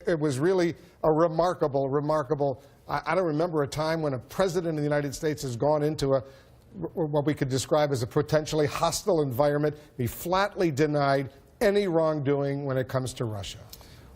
It was really a remarkable, I don't remember a time when a president of the United States has gone into what we could describe as a potentially hostile environment. He flatly denied any wrongdoing when it comes to Russia.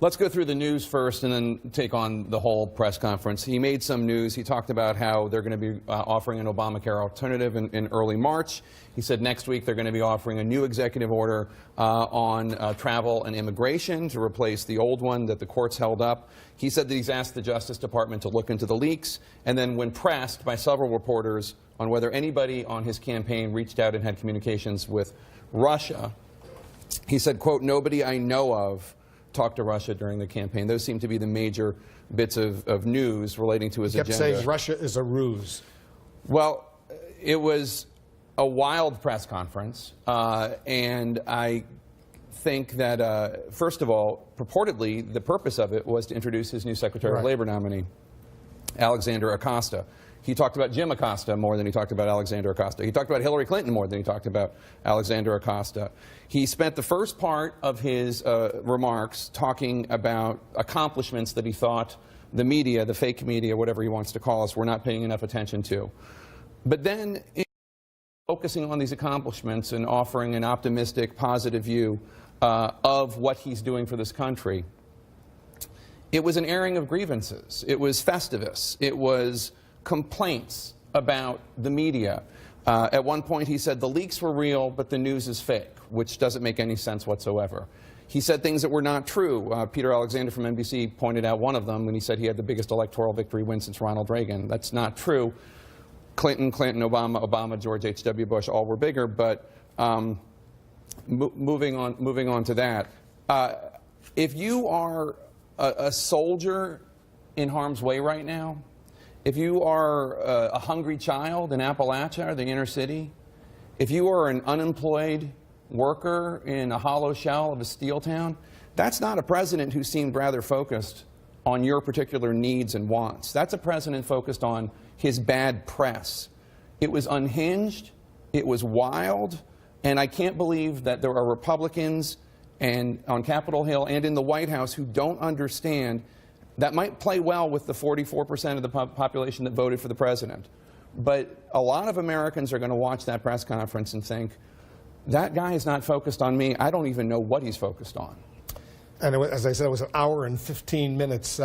Let's go through the news first and then take on the whole press conference. He made some news. He talked about how they're going to be offering an Obamacare alternative in early March. He said next week they're going to be offering a new executive order on travel and immigration to replace the old one that the courts held up. He said that he's asked the Justice Department to look into the leaks, and then when pressed by several reporters on whether anybody on his campaign reached out and had communications with Russia, he said, quote, "Nobody I know of talked to Russia during the campaign." Those seem to be the major bits of news relating to his agenda. He kept saying Russia is a ruse. Well, it was a wild press conference, and I think that, first of all, purportedly, the purpose of it was to introduce his new Secretary of Labor nominee, Alexander Acosta. He talked about Jim Acosta more than he talked about Alexander Acosta. He talked about Hillary Clinton more than he talked about Alexander Acosta. He spent the first part of his remarks talking about accomplishments that he thought the media, the fake media, whatever he wants to call us, were not paying enough attention to. But then, focusing on these accomplishments and offering an optimistic, positive view of what he's doing for this country, it was an airing of grievances. It was Festivus. It was complaints about the media. At one point he said the leaks were real, but the news is fake, which doesn't make any sense whatsoever. He said things that were not true. Peter Alexander from NBC pointed out one of them when he said he had the biggest electoral victory win since Ronald Reagan. That's not true. Clinton, Obama, George H.W. Bush, all were bigger, but moving on to that. If you are a soldier in harm's way right now, if you are a hungry child in Appalachia or the inner city, if you are an unemployed worker in a hollow shell of a steel town, that's not a president who seemed rather focused on your particular needs and wants. That's a president focused on his bad press. It was unhinged, it was wild, and I can't believe that there are Republicans and on Capitol Hill and in the White House who don't understand that might play well with the 44% of the population that voted for the president. But a lot of Americans are going to watch that press conference and think, that guy is not focused on me. I don't even know what he's focused on. And it was, as I said, it was an hour and 15 minutes.